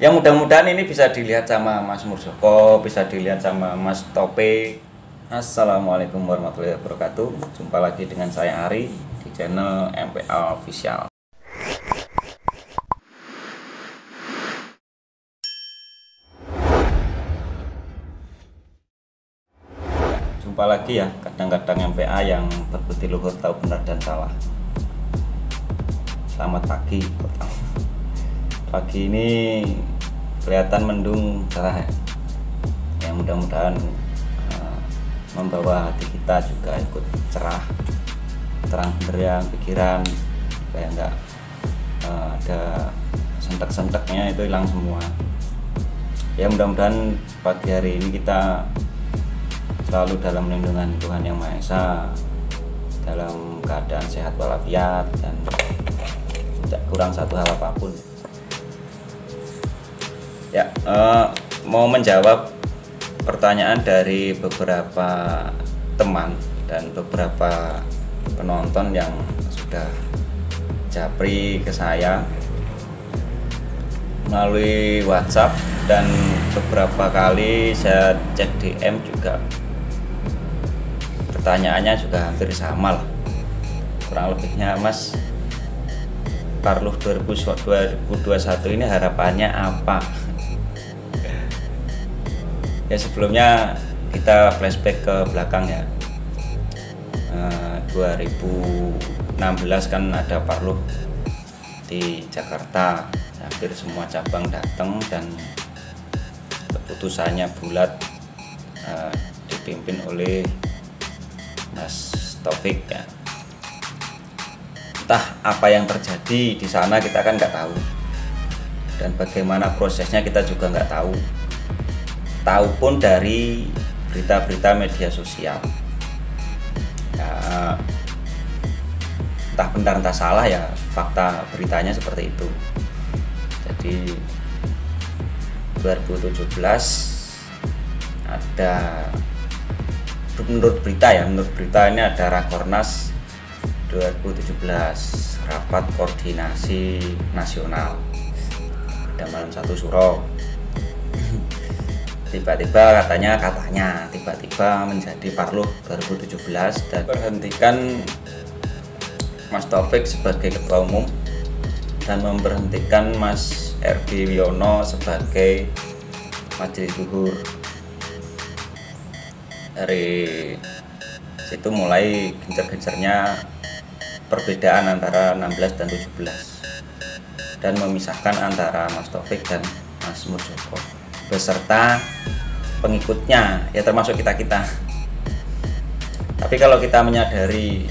Ya mudah-mudahan ini bisa dilihat sama Mas Murjoko, bisa dilihat sama Mas Topik. Assalamualaikum warahmatullahi wabarakatuh. Jumpa lagi dengan saya Ari di channel MPA Official. Jumpa lagi ya, kadang-kadang MPA yang berbudi luhur tahu benar dan salah. Selamat pagi. Pagi ini kelihatan mendung cerah ya. Yang mudah-mudahan membawa hati kita juga ikut cerah, terang benderang pikiran, supaya enggak ada sentek-senteknya itu hilang semua. Ya mudah-mudahan pagi hari ini kita selalu dalam lindungan Tuhan Yang Maha Esa, dalam keadaan sehat walafiat dan tidak kurang satu hal apapun. Ya, mau menjawab pertanyaan dari beberapa teman dan beberapa penonton yang sudah japri ke saya melalui WhatsApp, dan beberapa kali saya cek DM juga pertanyaannya juga hampir sama lah, kurang lebihnya, Mas, Parluh 2021 ini harapannya apa? Ya sebelumnya kita flashback ke belakang ya. 2016 kan ada Parluh di Jakarta, hampir semua cabang datang dan keputusannya bulat, dipimpin oleh Mas Taufik ya. Entah apa yang terjadi di sana kita kan nggak tahu, dan bagaimana prosesnya kita juga nggak tahu. Tahu pun dari berita-berita media sosial. Ya, entah benar entah salah ya, fakta beritanya seperti itu. Jadi 2017 ada, menurut berita ini ada Rakornas 2017, rapat koordinasi nasional pada malam 1 Suro. Tiba-tiba tiba-tiba menjadi Parluh 2017 dan berhentikan Mas Taufik sebagai ketua umum dan memberhentikan Mas RB Wiono sebagai majelis luhur. Dari situ mulai gencar-gencarnya perbedaan antara 16 dan 17 dan memisahkan antara Mas Taufik dan Mas Murjoko beserta pengikutnya, ya termasuk kita-kita. Tapi kalau kita menyadari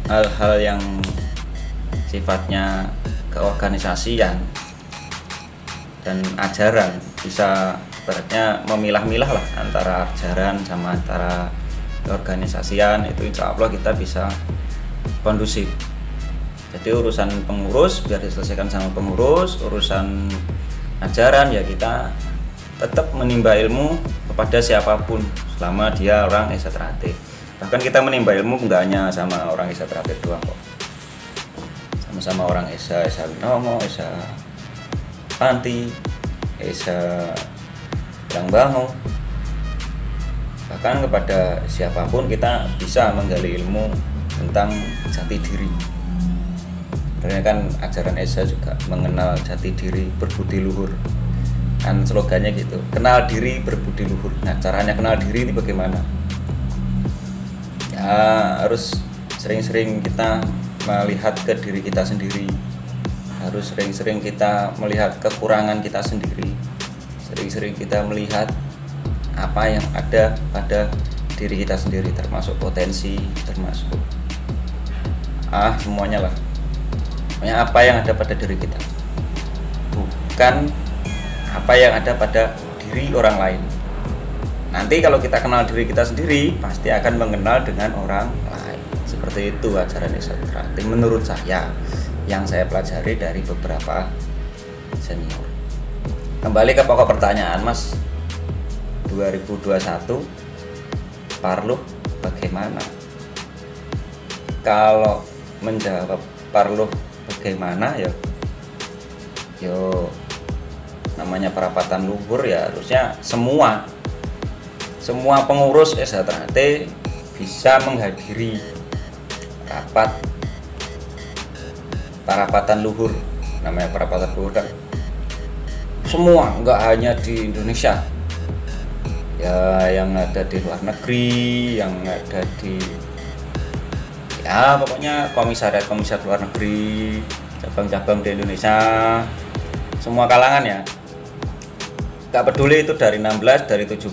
hal-hal yang sifatnya keorganisasian dan ajaran, bisa ibaratnya memilah-milah lah antara ajaran sama antara keorganisasian, itu insya Allah kita bisa kondusif. Jadi urusan pengurus biar diselesaikan sama pengurus, urusan ajaran ya kita tetap menimba ilmu kepada siapapun selama dia orang Esa Terakhir. Bahkan kita menimba ilmu nggak hanya sama orang Esa Terakhir doang kok, sama-sama orang Esa Winomo, Esa Panti, Esa Langbango, bahkan kepada siapapun kita bisa menggali ilmu tentang jati diri. Karena kan ajaran Esa juga mengenal jati diri berbudi luhur, kan slogannya gitu, kenal diri berbudi luhur. Nah caranya kenal diri ini bagaimana? Ya harus sering-sering kita melihat ke diri kita sendiri, harus sering-sering kita melihat kekurangan kita sendiri, sering-sering kita melihat apa yang ada pada diri kita sendiri, termasuk potensi, termasuk semuanya lah. Apa yang ada pada diri kita, bukan apa yang ada pada diri orang lain. Nanti kalau kita kenal diri kita sendiri, pasti akan mengenal dengan orang lain. Seperti itu ajaran Esa Terakhir menurut saya, yang saya pelajari dari beberapa senior. Kembali ke pokok pertanyaan, Mas. 2021 Parluh bagaimana? Kalau menjawab Parluh bagaimana ya yo namanya perapatan luhur ya harusnya semua pengurus SHTRAT bisa menghadiri rapat perapatan luhur. Namanya perapatan luhur kan semua, nggak hanya di Indonesia ya, yang ada di luar negeri, yang ada di ya pokoknya komisariat luar negeri, cabang-cabang di Indonesia, semua kalangan ya, nggak peduli itu dari 16, dari 17,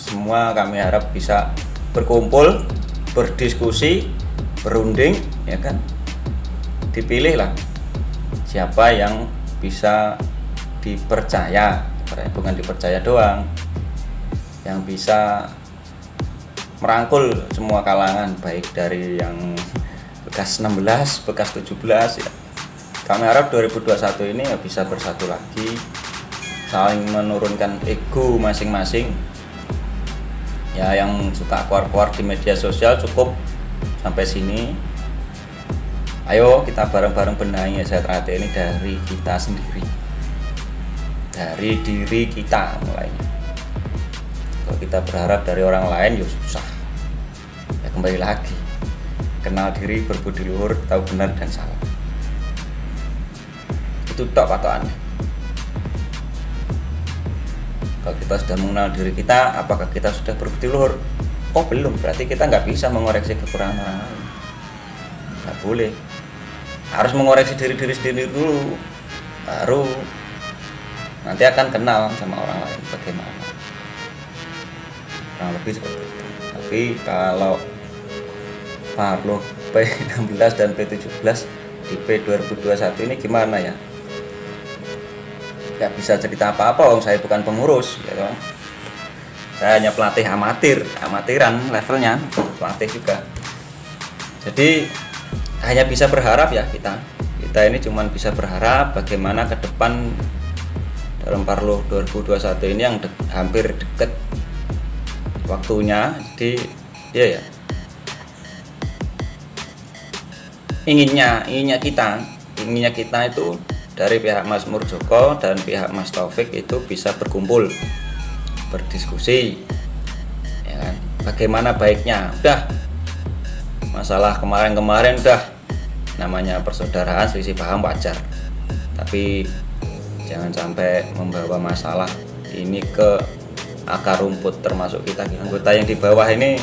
semua kami harap bisa berkumpul, berdiskusi, berunding, ya kan, dipilih lah siapa yang bisa dipercaya, bukan dipercaya doang, yang bisa merangkul semua kalangan, baik dari yang bekas 16, bekas 17 ya. Kami harap 2021 ini ya bisa bersatu lagi, saling menurunkan ego masing-masing. Ya, yang suka keluar-keluar di media sosial cukup sampai sini. Ayo kita bareng-bareng benahi SHTRAT ini dari kita sendiri, dari diri kita mulainya. Kalau kita berharap dari orang lain ya susah. Ya kembali lagi, kenal diri, berbudi luhur, tahu benar dan salah. Itu tok patokannya. Kalau kita sudah mengenal diri kita, apakah kita sudah berbudi luhur? Oh belum, berarti kita nggak bisa mengoreksi kekurangan orang lain. Nggak boleh. Harus mengoreksi diri sendiri dulu, baru nanti akan kenal sama orang lain bagaimana. Kurang lebih seperti itu. Tapi kalau Parlo P16 dan P17 di P2021 ini gimana ya? Gak bisa cerita apa-apa, om saya bukan pengurus, ya kan? Saya hanya pelatih amatiran levelnya, pelatih juga. Jadi hanya bisa berharap ya kita ini cuman bisa berharap bagaimana ke depan dalam Parlo 2021 ini yang hampir deket waktunya. Jadi ya inginnya kita itu dari pihak Mas Murjoko dan pihak Mas Taufik itu bisa berkumpul, berdiskusi, ya kan? Bagaimana baiknya. Udah masalah kemarin udah, namanya persaudaraan, selisih paham wajar, tapi jangan sampai membawa masalah ini ke akar rumput, termasuk kita anggota yang di bawah ini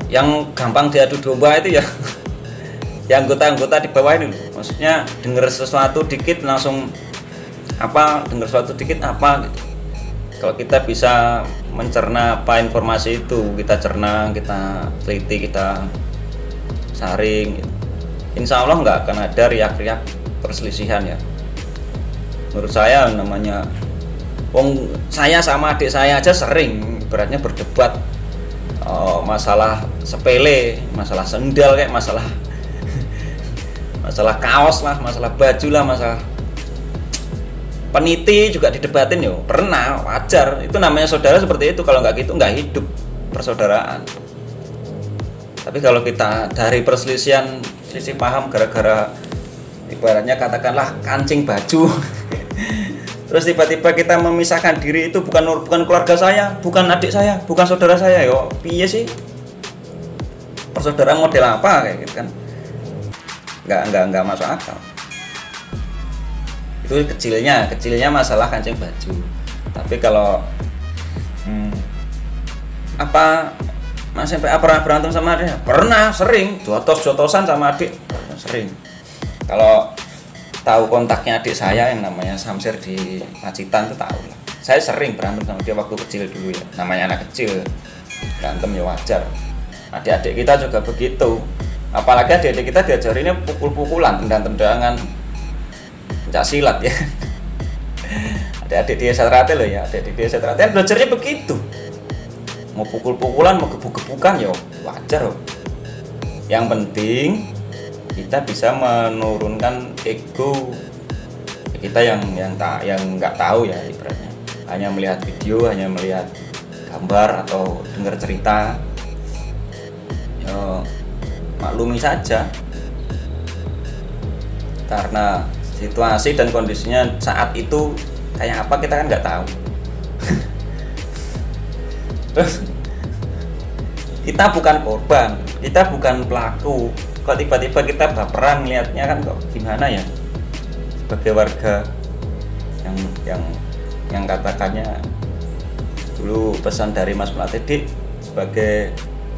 yang gampang diadu domba itu ya. Ya anggota-anggota di bawah ini, maksudnya dengar sesuatu dikit langsung dengar sesuatu dikit gitu. Kalau kita bisa mencerna apa informasi itu, kita cerna, kita teliti, kita saring, insya Allah nggak akan ada riak-riak perselisihan ya. Menurut saya namanya saya sama adik saya aja sering beratnya berdebat masalah sepele, masalah sendal, kayak masalah kaos lah, masalah baju lah, masalah peniti juga didebatin yo. Pernah, wajar. Itu namanya saudara seperti itu. Kalau nggak gitu nggak hidup persaudaraan. Tapi kalau kita dari perselisihan selisih paham gara-gara ibaratnya katakanlah kancing baju terus tiba-tiba kita memisahkan diri, itu bukan keluarga saya, bukan adik saya, bukan saudara saya, yo piye sih? Persaudaraan model apa kayak gitu kan? Nggak masuk akal. Itu kecilnya masalah kancing baju. Tapi kalau Mas sampai pernah berantem sama adik? Pernah, sering. Jotos-jotosan sama adik, sering. Kalau tahu kontaknya adik saya yang namanya Samsir di Pacitan itu tahu lah. Saya sering berantem sama dia waktu kecil dulu ya. Namanya anak kecil, berantem ya wajar. Adik-adik kita juga begitu. Apalagi adik-adik kita diajarinnya pukul-pukulan, tendang-tendangan, pencak silat ya. Adik-adik di SHTRAT loh ya, adik-adik di SHTRAT belajarnya begitu. Mau pukul-pukulan, mau gebuk-gebukan ya wajar loh. Yang penting kita bisa menurunkan ego kita yang nggak tahu ya, ibaratnya hanya melihat video, hanya melihat gambar atau dengar cerita, ya maklumi saja, karena situasi dan kondisinya saat itu kayak apa kita kan nggak tahu. Terus kita bukan korban, kita bukan pelaku, kok tiba-tiba kita baperan lihatnya kan, kok gimana ya sebagai warga yang katakannya dulu pesan dari Mas Pelatih, sebagai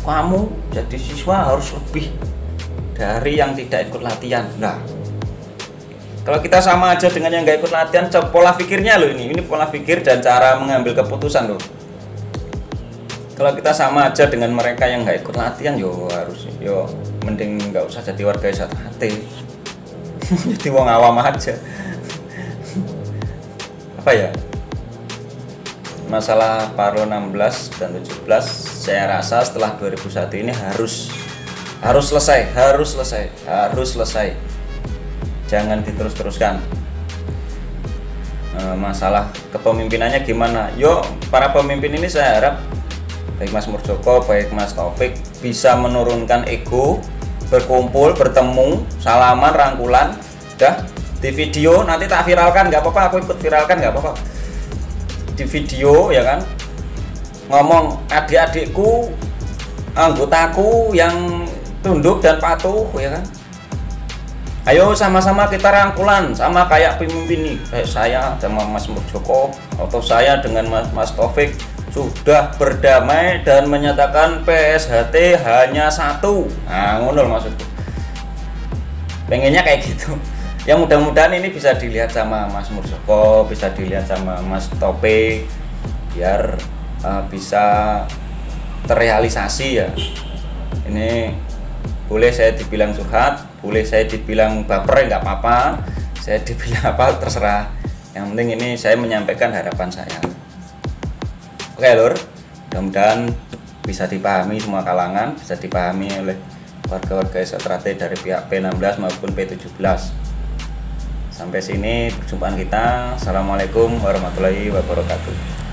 kamu jadi siswa harus lebih dari yang tidak ikut latihan. Nah, kalau kita sama aja dengan yang nggak ikut latihan, pola pikirnya loh, ini pola pikir dan cara mengambil keputusan loh. Kalau kita sama aja dengan mereka yang nggak ikut latihan, mending nggak usah jadi warga SHT. Jadi wong awam aja. Apa ya? Masalah Parlo 16 dan 17 saya rasa setelah 2001 ini harus selesai. Jangan diterus-teruskan. Masalah kepemimpinannya gimana? Para pemimpin ini saya harap baik Mas Murjoko, baik Mas Taufik bisa menurunkan ego, berkumpul, bertemu, salaman, rangkulan, udah di video, nanti tak viralkan nggak apa-apa, aku ikut viralkan nggak apa-apa, di video ya kan, ngomong adik-adikku, anggotaku yang tunduk dan patuh ya kan, ayo sama-sama kita rangkulan, sama kayak pemimpin nih, kayak saya sama Mas Murjoko atau saya dengan Mas Taufik sudah berdamai dan menyatakan PSHT hanya satu. Nah, ngono maksudku, pengennya kayak gitu. Yang mudah-mudahan ini bisa dilihat sama Mas Murjoko, bisa dilihat sama Mas Taufik, biar bisa terrealisasi ya. Ini boleh saya dibilang curhat, boleh saya dibilang baper, nggak apa-apa, saya dibilang apa terserah. Yang penting ini saya menyampaikan harapan saya. Oke lur, mudah-mudahan bisa dipahami semua kalangan, bisa dipahami oleh warga-warga SHT dari pihak P16 maupun P17. Sampai sini perjumpaan kita. Assalamualaikum warahmatullahi wabarakatuh.